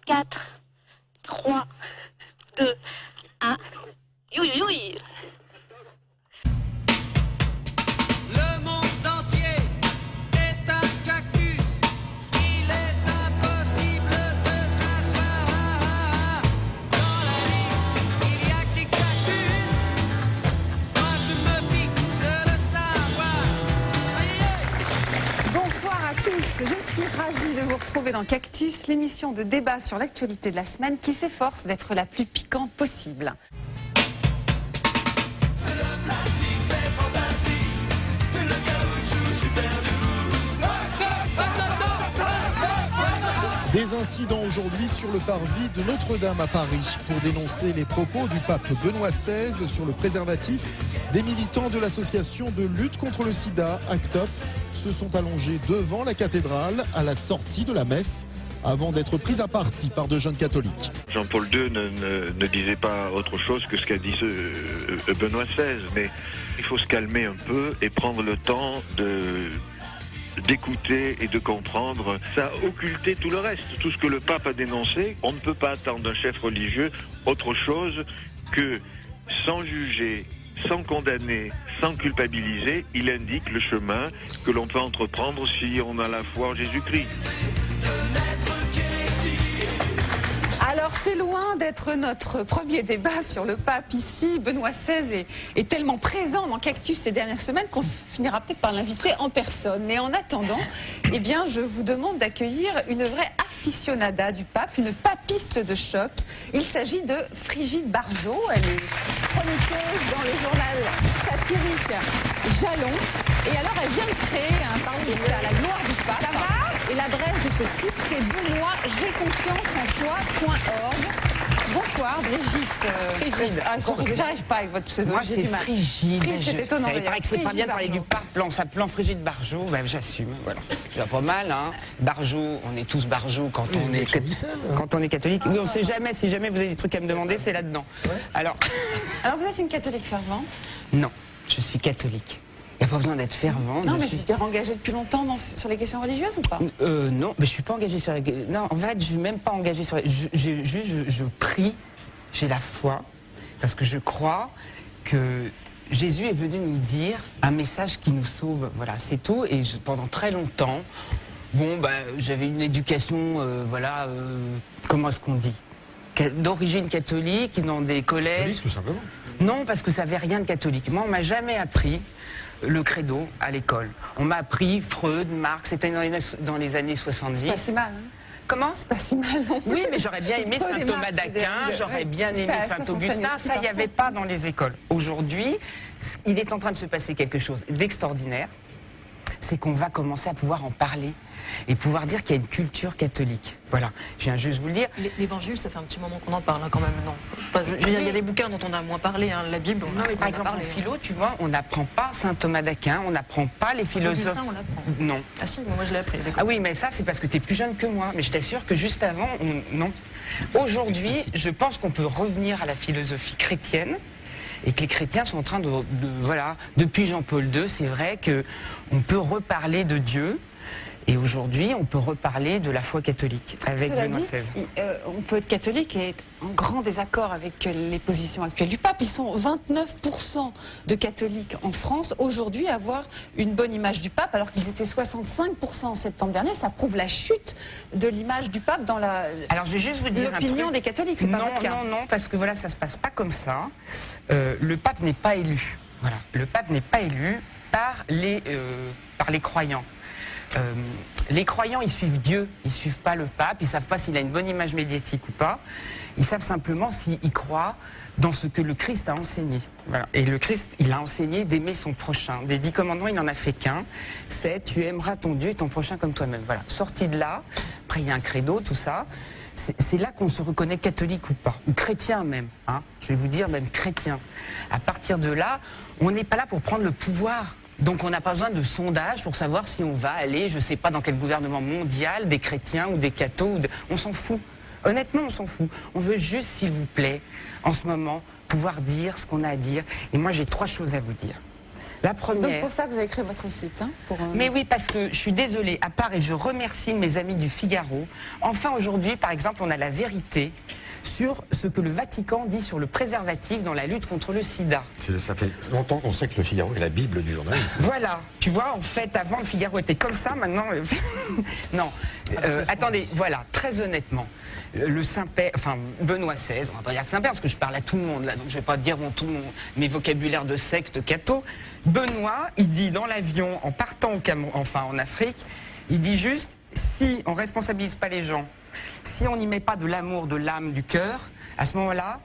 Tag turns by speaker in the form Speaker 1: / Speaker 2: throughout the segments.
Speaker 1: 4, 3, 2, 1. Youi, youi.
Speaker 2: Le monde entier est un cactus. Il est impossible de s'asseoir. Dans la vie, il y a que des cactus. Moi, je me pique de le savoir.
Speaker 3: Bonsoir à tous, je suis ravie de vous retrouver dans Cactus, l'émission de débat sur l'actualité de la semaine qui s'efforce d'être la plus piquante possible.
Speaker 4: Des incidents aujourd'hui sur le parvis de Notre-Dame à Paris pour dénoncer les propos du pape Benoît XVI sur le préservatif. Des militants de l'association de lutte contre le sida, ACT UP, se sont allongés devant la cathédrale à la sortie de la messe avant d'être pris à partie par de jeunes catholiques.
Speaker 5: Jean-Paul II ne disait pas autre chose que ce qu'a dit Benoît XVI, mais il faut se calmer un peu et prendre le temps d'écouter et de comprendre. Ça a occulté tout le reste, tout ce que le pape a dénoncé. On ne peut pas attendre d'un chef religieux autre chose que, sans juger, sans condamner, sans culpabiliser, il indique le chemin que l'on peut entreprendre si on a la foi en Jésus-Christ.
Speaker 3: Alors c'est loin d'être notre premier débat sur le pape ici. Benoît XVI est tellement présent dans Cactus ces dernières semaines qu'on finira peut-être par l'inviter en personne. Mais en attendant, eh bien, je vous demande d'accueillir une vraie aficionada du pape, une papiste de choc. Il s'agit de Frigide Barjot. Elle est chroniqueuse dans le journal satirique Jalon. Et alors elle vient de créer un site à la gloire du pape. Et l'adresse de ce site, c'est benoîtjaiconfianceentoi.org. Bonsoir Brigitte.
Speaker 6: Frigide.
Speaker 3: J'arrive pas avec votre pseudo.
Speaker 6: Moi c'est Frigide.
Speaker 3: C'est étonnant.
Speaker 6: Il paraît que c'est pas bien de parler du pape en s'appelant Frigide Barjot. Ben, j'assume. Voilà. J'ai pas mal, hein. Barjot, on est tous Barjot quand on est catholique. Oui, on sait jamais. Si jamais vous avez des trucs à me demander, c'est là-dedans. Ouais. Alors
Speaker 3: vous êtes une catholique fervente?
Speaker 6: Non, je suis catholique. Il n'y a pas besoin d'être fervent.
Speaker 3: Non, mais je veux dire engagée depuis longtemps sur les questions religieuses ou pas?
Speaker 6: Non, mais je suis pas engagée sur les... Non, en fait, je suis même pas engagée sur les... Je prie, j'ai la foi, parce que je crois que Jésus est venu nous dire un message qui nous sauve. Voilà, c'est tout. Et pendant très longtemps, bon, j'avais une éducation, comment est-ce qu'on dit? D'origine catholique, dans des collèges...
Speaker 4: Catholique, tout simplement.
Speaker 6: Non, parce que ça n'avait rien de catholique. Moi, on m'a jamais appris le credo à l'école. On m'a appris Freud, Marx, c'était dans les années 70.
Speaker 3: C'est pas si mal, hein?
Speaker 6: Comment?
Speaker 3: C'est pas si mal non plus.
Speaker 6: Oui, mais j'aurais bien aimé Saint Thomas d'Aquin, j'aurais bien aimé Saint Augustin, ça, il n'y avait pas dans les écoles. Aujourd'hui, il est en train de se passer quelque chose d'extraordinaire, c'est qu'on va commencer à pouvoir en parler et pouvoir dire qu'il y a une culture catholique. Voilà, je viens juste vous le dire.
Speaker 7: L'évangile, ça fait un petit moment qu'on en parle hein, quand même, non? Enfin, je veux dire, il y a des bouquins dont on a moins parlé, hein, la Bible.
Speaker 6: Non, mais par exemple, en philo, tu vois, on n'apprend pas Saint Thomas d'Aquin, on n'apprend pas les philosophes.
Speaker 7: Augustin, on l'apprend.
Speaker 6: Non.
Speaker 7: Ah si, moi je l'ai appris.
Speaker 6: Ah oui, mais ça, c'est parce que tu es plus jeune que moi. Mais je t'assure que juste avant, non. Aujourd'hui, je pense qu'on peut revenir à la philosophie chrétienne. Et que les chrétiens sont en train voilà, depuis Jean-Paul II, c'est vrai qu'on peut reparler de Dieu. Et aujourd'hui, on peut reparler de la foi catholique avec Benoît XVI.
Speaker 3: On peut être catholique et être en grand désaccord avec les positions actuelles du pape. Ils sont 29% de catholiques en France aujourd'hui à avoir une bonne image du pape, alors qu'ils étaient 65% en septembre dernier. Ça prouve la chute de l'image du pape dans
Speaker 6: alors, je vais juste vous dire
Speaker 3: l'opinion des catholiques. C'est pas votre cas.
Speaker 6: Non, parce que voilà, ça se passe pas comme ça. Le pape n'est pas élu. Voilà, le pape n'est pas élu par les croyants. Les croyants, ils suivent Dieu, ils suivent pas le pape, ils savent pas s'il a une bonne image médiatique ou pas. Ils savent simplement s'il croit dans ce que le Christ a enseigné. Voilà. Et le Christ, il a enseigné d'aimer son prochain. Des 10 commandements, il n'en a fait qu'un. C'est tu aimeras ton Dieu et ton prochain comme toi-même. Voilà. Sorti de là, après il y a un credo, tout ça. C'est là qu'on se reconnaît catholique ou pas, ou chrétien même. Hein. Je vais vous dire même chrétien. À partir de là, on n'est pas là pour prendre le pouvoir. Donc on n'a pas besoin de sondage pour savoir si on va aller, je ne sais pas dans quel gouvernement mondial, des chrétiens ou des cathos, on s'en fout. Honnêtement, on s'en fout. On veut juste, s'il vous plaît, en ce moment, pouvoir dire ce qu'on a à dire. Et moi, j'ai 3 choses à vous dire. La
Speaker 3: C'est
Speaker 6: première...
Speaker 3: donc pour ça que vous avez créé votre site. Hein,
Speaker 6: Mais oui, parce que je suis désolée, à part, et je remercie mes amis du Figaro, enfin aujourd'hui, par exemple, on a la vérité sur ce que le Vatican dit sur le préservatif dans la lutte contre le sida.
Speaker 8: Ça fait longtemps qu'on sait que le Figaro est la Bible du journalisme.
Speaker 6: Voilà, tu vois, en fait, avant le Figaro était comme ça, maintenant... non, attendez, voilà, très honnêtement, le Saint-Père, enfin, Benoît XVI, on va pas dire Saint-Père, parce que je parle à tout le monde, là, donc je vais pas dire mes vocabulaires de secte catho. Benoît, il dit dans l'avion, en partant en Afrique, il dit juste, si on responsabilise pas les gens, si on n'y met pas de l'amour, de l'âme, du cœur, à ce moment-là,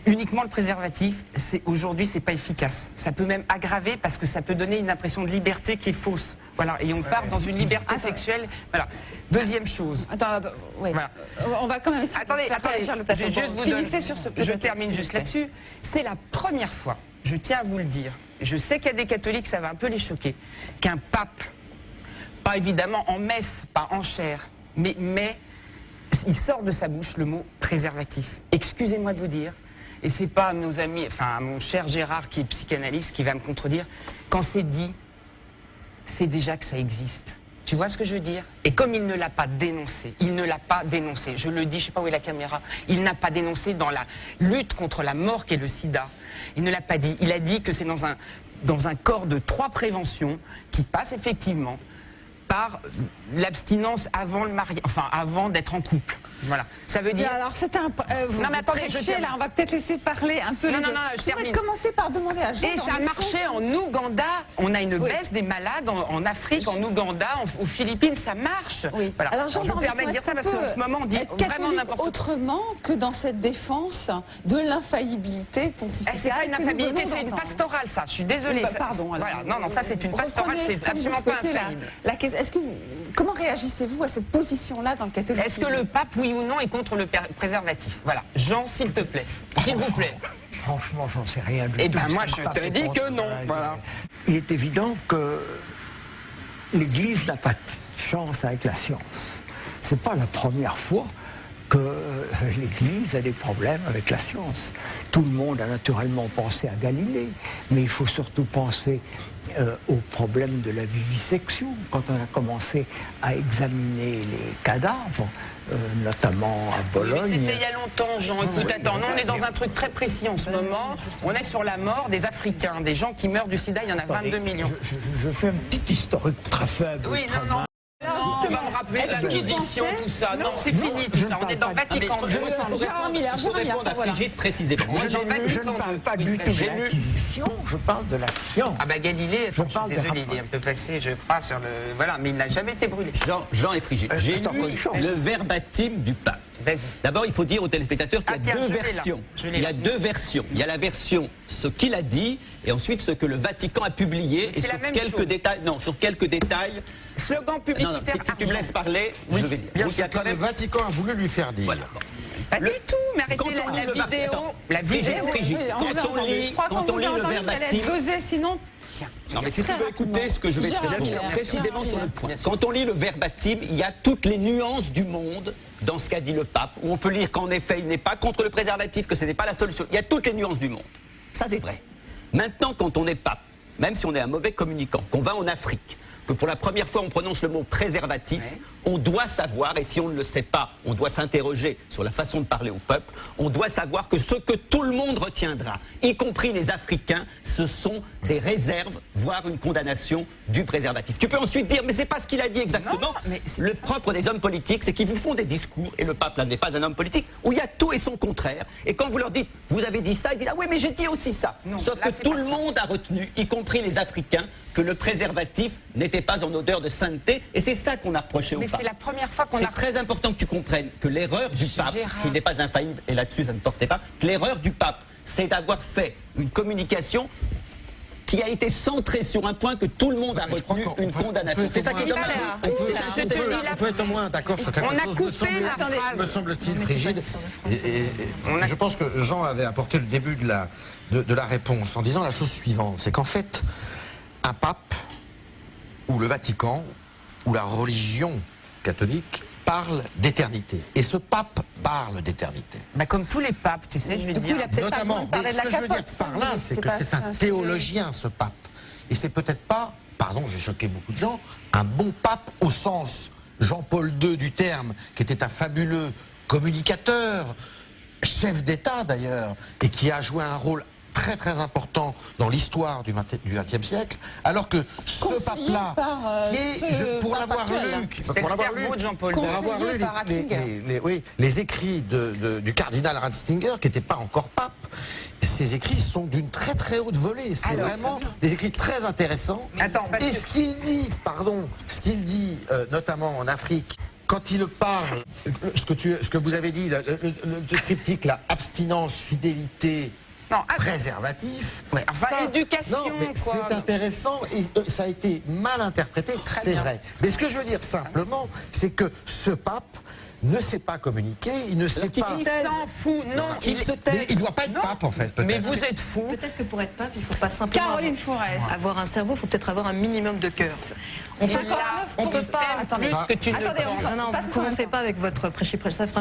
Speaker 6: uniquement le préservatif, aujourd'hui, c'est pas efficace. Ça peut même aggraver parce que ça peut donner une impression de liberté qui est fausse. Voilà, et on part dans une liberté sexuelle. Voilà. Deuxième chose.
Speaker 3: Attends, ouais.
Speaker 6: Voilà.
Speaker 3: On va quand même essayer de faire réagir le plateau. Finissez sur ce
Speaker 6: Je termine juste là-dessus. C'est la première fois, je tiens à vous le dire, je sais qu'il y a des catholiques, ça va un peu les choquer, qu'un pape, pas évidemment en messe, pas en chair, mais il sort de sa bouche le mot préservatif. Excusez-moi de vous dire, et c'est pas nos amis, enfin mon cher Gérard qui est psychanalyste qui va me contredire, quand c'est dit, c'est déjà que ça existe. Tu vois ce que je veux dire? Et comme il ne l'a pas dénoncé, je le dis, je sais pas où est la caméra, il n'a pas dénoncé dans la lutte contre la mort qu'est le sida. Il ne l'a pas dit. Il a dit que c'est dans un corps de 3 préventions qui passe effectivement par l'abstinence avant le mariage, enfin avant d'être en couple. Voilà. Ça veut dire.
Speaker 3: Alors c'est un.
Speaker 6: Non mais attendez,
Speaker 3: là, on va peut-être laisser parler un peu.
Speaker 6: Non, je termine.
Speaker 3: Commencer par demander à Jean.
Speaker 6: Et ça a marché en Ouganda. On a une baisse des malades en Afrique, en Ouganda, aux Philippines, ça marche.
Speaker 3: Oui.
Speaker 6: Voilà. Alors je me permets de dire ça parce qu'en ce moment on dit vraiment n'importe quoi.
Speaker 3: Autrement que dans cette défense de l'infaillibilité pontificale.
Speaker 6: C'est pas une infaillibilité, c'est une pastorale, ça. Je suis désolée.
Speaker 3: Pardon.
Speaker 6: Voilà. Non, ça c'est une pastorale, c'est absolument pas infaillible.
Speaker 3: Comment réagissez-vous à cette position-là dans le catholicisme?
Speaker 6: Est-ce que le pape, oui ou non, est contre le préservatif? Voilà. Jean, s'il te plaît. S'il vous plaît.
Speaker 9: Franchement, j'en sais rien du tout.
Speaker 6: Eh bien, moi, je te dis que non. Voilà.
Speaker 9: Il est évident que l'Église n'a pas de chance avec la science. C'est pas la première fois que l'Église a des problèmes avec la science. Tout le monde a naturellement pensé à Galilée, mais il faut surtout penser au problème de la vivisection. Quand on a commencé à examiner les cadavres, notamment à Bologne...
Speaker 6: Oui, c'était il y a longtemps, Jean. Écoute, attends, nous on est dans un truc très précis en ce moment. On est sur la mort des Africains, des gens qui meurent du sida, il y en a 22 millions.
Speaker 9: Je fais un petit historique très faible.
Speaker 6: Oui, non. Tu vas me rappeler l'Inquisition, tout ça. Non, c'est fini tout ça. On est dans Vatican.
Speaker 3: Gérard Miller,
Speaker 10: voilà. Précisément.
Speaker 9: Je ne parle pas du tout de l'Inquisition, je parle de la science.
Speaker 6: Ah bah Galilée, je suis désolé, il est un peu passé, je crois, sur le... Voilà, mais il n'a jamais été brûlé.
Speaker 10: Jean et Frigide, j'ai lu le verbatim du pape. D'abord, il faut dire aux téléspectateurs qu'il y a deux versions. Il y a deux versions. Il y a la version ce qu'il a dit et ensuite ce que le Vatican a publié et sur quelques détails. Non, sur quelques détails.
Speaker 6: Slogan publicitaire.
Speaker 10: Si tu me laisses parler, je vais dire.
Speaker 8: Donc, le Vatican a voulu lui faire dire.
Speaker 10: Voilà.
Speaker 6: Pas du tout, mais arrêtez la vidéo.
Speaker 10: Frigide. Quand on lit le verbatim.
Speaker 3: Sinon.
Speaker 10: Non, mais si tu veux écouter ce que je vais te dire précisément sur le point. Quand on lit le verbatim, il y a toutes les nuances du monde dans ce qu'a dit le pape, où on peut lire qu'en effet, il n'est pas contre le préservatif, que ce n'est pas la solution. Il y a toutes les nuances du monde. Ça, c'est vrai. Maintenant, quand on est pape, même si on est un mauvais communicant, qu'on va en Afrique, que pour la première fois on prononce le mot préservatif, on doit savoir, et si on ne le sait pas, on doit s'interroger sur la façon de parler au peuple, on doit savoir que ce que tout le monde retiendra, y compris les Africains, ce sont des réserves, voire une condamnation du préservatif. Tu peux ensuite dire, mais c'est pas ce qu'il a dit exactement. Non, mais le propre des hommes politiques, c'est qu'ils vous font des discours, et le pape là n'est pas un homme politique, où il y a tout et son contraire. Et quand vous leur dites, vous avez dit ça, ils disent, ah oui, mais j'ai dit aussi ça. Non, sauf que tout le monde a retenu, y compris les Africains, que le préservatif n'était pas en odeur de sainteté, et c'est ça qu'on a reproché au pape.
Speaker 6: Mais c'est la première fois qu'on a...
Speaker 10: C'est très important que tu comprennes que l'erreur du pape, qui n'est pas infaillible, et là-dessus ça ne portait pas, que l'erreur du pape, c'est d'avoir fait une communication qui a été centrée sur un point que tout le monde a retenu, une condamnation. C'est ça qui est dommage.
Speaker 8: On peut être au moins d'accord sur quelque chose.
Speaker 6: On a coupé la phrase.
Speaker 8: Me semble-t-il, Frigide. Je pense que Jean avait apporté le début de la réponse en disant la chose suivante, c'est qu'en fait, un pape, ou le Vatican, ou la religion catholique, parle d'éternité. Et ce pape parle d'éternité.
Speaker 6: Bah comme tous les papes, tu sais, je veux dire.
Speaker 8: Notamment, mais ce que je veux dire par là, c'est que c'est un théologien, ce pape. et c'est peut-être pas, pardon, j'ai choqué beaucoup de gens, un bon pape au sens Jean-Paul II du terme, qui était un fabuleux communicateur, chef d'État d'ailleurs, et qui a joué un rôle très très important dans l'histoire du XXe siècle, alors que ce pape-là, pour l'avoir lu, les écrits du cardinal Ratzinger, qui n'était pas encore pape, ces écrits sont d'une très très haute volée. C'est vraiment des écrits très intéressants. Et ce qu'il dit, notamment en Afrique, quand il parle, ce que vous avez dit, le triptyque, là, abstinence, fidélité, préservatif.
Speaker 6: Éducation.
Speaker 8: Non, mais c'est intéressant et ça a été mal interprété, c'est vrai. Mais ce que je veux dire simplement, c'est que ce pape ne sait pas communiquer, il ne sait pas...
Speaker 6: Il s'en fout, non,
Speaker 8: il se tait. Il ne doit pas être pape, en fait, peut-être.
Speaker 6: Mais vous êtes fou.
Speaker 7: Peut-être que pour être pape, il ne faut pas simplement avoir un cerveau, il faut peut-être avoir un minimum de cœur. On peut pas...
Speaker 6: Attendez,
Speaker 7: non, vous ne commencez pas avec votre prêchi-prêcha.
Speaker 6: C'est pas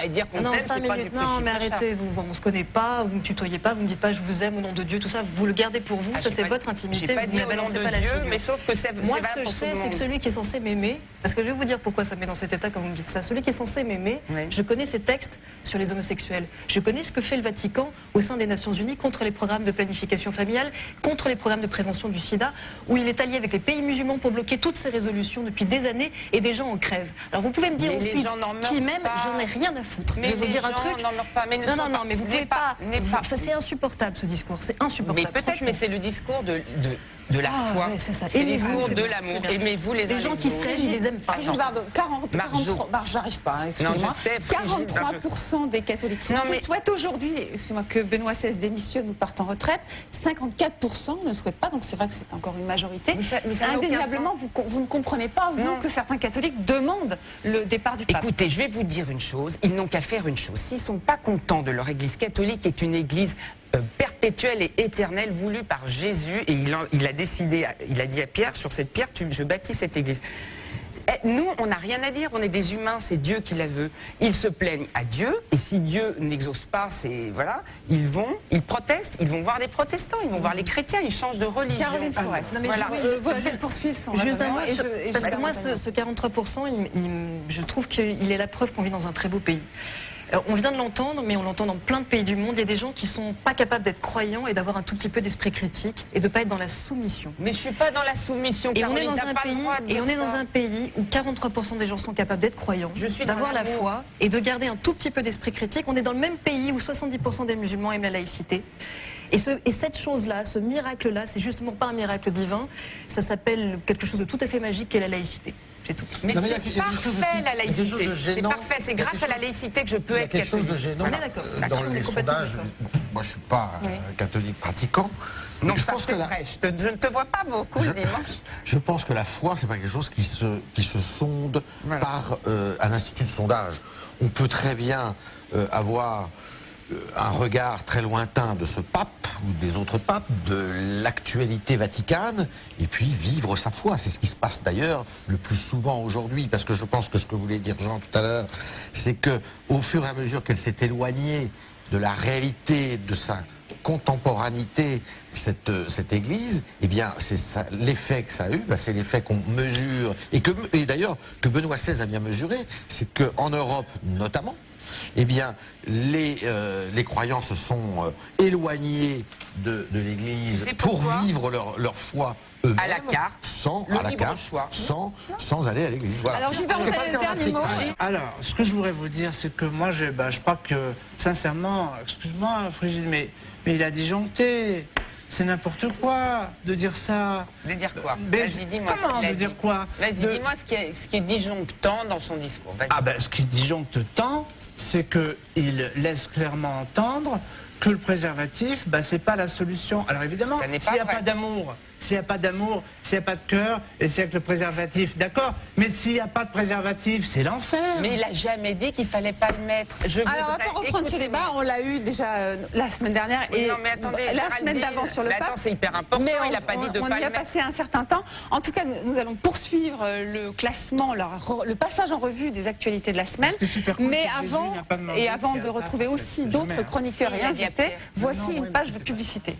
Speaker 6: dire qu'on t'aime, c'est pas du prêchi-prêcha.
Speaker 7: Non, mais arrêtez, on ne se connaît pas, vous ne me tutoyez pas, vous ne me dites pas je vous aime au nom de Dieu, tout ça, vous le gardez pour vous, ça c'est votre intimité, vous ne balancez pas la figure.
Speaker 6: Mais sauf que c'est
Speaker 7: moi, ce que je sais, c'est que celui qui est censé m'aimer, parce que je vais vous dire pourquoi ça me met dans cet état quand vous me dites ça, celui qui est censé m'aimer, je connais ses textes sur les homosexuels, je connais ce que fait le Vatican au sein des Nations Unies contre les programmes de planification familiale, contre les programmes de prévention du sida, où il est allié avec les pays musulmans pour bloquer toutes ces résolutions depuis des années et des gens en crèvent. Alors vous pouvez me dire ensuite qui m'aime, j'en ai rien à foutre.
Speaker 6: Mais
Speaker 7: je vais vous dire un truc. Non, mais vous pouvez pas. C'est insupportable ce discours, c'est insupportable.
Speaker 6: Mais peut-être, mais c'est le discours de la foi. C'est le discours de l'amour. Aimez-vous les
Speaker 7: gens qui s'aiment, ils les aiment pas.
Speaker 3: J'arrive pas, excusez-moi. 43% des catholiques français souhaitent aujourd'hui, excusez-moi, que Benoît XVI démissionne ou parte en retraite. 54% ne souhaitent pas, donc c'est vrai que c'est encore une majorité. Mais indéniablement, vous ne comprenez pas, vous, que certains catholiques demandent le départ du pape.
Speaker 6: Écoutez, je vais vous dire une chose, ils n'ont qu'à faire une chose. S'ils ne sont pas contents de leur église catholique, qui est une église perpétuelle et éternelle voulue par Jésus, et il a décidé, il a dit à Pierre, sur cette pierre, je bâtis cette église. Nous, on n'a rien à dire, on est des humains, c'est Dieu qui la veut. Ils se plaignent à Dieu, et si Dieu n'exauce pas, ils protestent, ils vont voir les protestants, ils vont voir les chrétiens, ils changent de religion.
Speaker 3: Caroline Forest. Je vais poursuivre son
Speaker 7: juste un mot, parce que moi, ce 43%, je trouve qu'il est la preuve qu'on vit dans un très beau pays. On vient de l'entendre, mais on l'entend dans plein de pays du monde. Il y a des gens qui sont pas capables d'être croyants et d'avoir un tout petit peu d'esprit critique et de pas être dans la soumission.
Speaker 6: Mais je suis pas dans la soumission.
Speaker 7: Et on est dans un pays où 43% des gens sont capables d'être croyants, d'avoir la foi et de garder un tout petit peu d'esprit critique. On est dans le même pays où 70% des musulmans aiment la laïcité. Et cette chose-là, ce miracle-là, c'est justement pas un miracle divin. Ça s'appelle quelque chose de tout à fait magique qu'est la laïcité. C'est tout.
Speaker 6: Mais c'est parfait la laïcité. C'est parfait. C'est grâce à la laïcité que je peux être catholique.
Speaker 8: Il y a quelque chose de gênant dans les sondages. Moi, je ne suis pas catholique pratiquant.
Speaker 6: Non, ça c'est vrai. Je ne te vois pas beaucoup le dimanche.
Speaker 8: Je pense que la foi, c'est pas quelque chose qui se sonde par un institut de sondage. On peut très bien avoir un regard très lointain de ce pape ou des autres papes, de l'actualité vaticane, et puis vivre sa foi. C'est ce qui se passe d'ailleurs le plus souvent aujourd'hui, parce que je pense que ce que voulait dire Jean tout à l'heure, c'est que au fur et à mesure qu'elle s'est éloignée de la réalité de sa contemporanéité, cette église, eh bien, c'est l'effet que ça a eu, c'est l'effet qu'on mesure, et d'ailleurs que Benoît XVI a bien mesuré, c'est qu'en Europe notamment, eh bien, les croyants se sont éloignés de l'Église pour vivre leur foi eux-mêmes,
Speaker 6: à la carte,
Speaker 8: sans aller à l'Église. Voilà.
Speaker 3: Alors, je le dernier mot.
Speaker 11: Alors, ce que je voudrais vous dire, c'est que moi, je crois que, sincèrement, excuse-moi, Frigide, mais il a disjoncté. C'est n'importe quoi de dire ça.
Speaker 6: De dire quoi? Vas-y, dis-moi.
Speaker 11: Comment de dire quoi?
Speaker 6: Vas-y, dis-moi ce qui est disjonctant dans son discours.
Speaker 11: Ce qui disjoncte tant, c'est qu'il laisse clairement entendre que le préservatif, c'est pas la solution. Alors évidemment, s'il n'y a pas d'amour, s'il n'y a pas de cœur, et c'est avec le préservatif, d'accord. Mais s'il n'y a pas de préservatif, c'est l'enfer.
Speaker 6: Mais il n'a jamais dit qu'il fallait pas le mettre.
Speaker 3: Alors on va reprendre ce débat, on l'a eu déjà la semaine dernière et
Speaker 6: non, mais attendez,
Speaker 3: la semaine d'avant sur le pape.
Speaker 6: C'est hyper important, il n'a pas dit de pas le mettre.
Speaker 3: On y a passé un certain temps. En tout cas, nous allons poursuivre le classement, le passage en revue des actualités de la semaine. Mais avant de retrouver aussi d'autres chroniqueurs et invités, voici une page de publicité.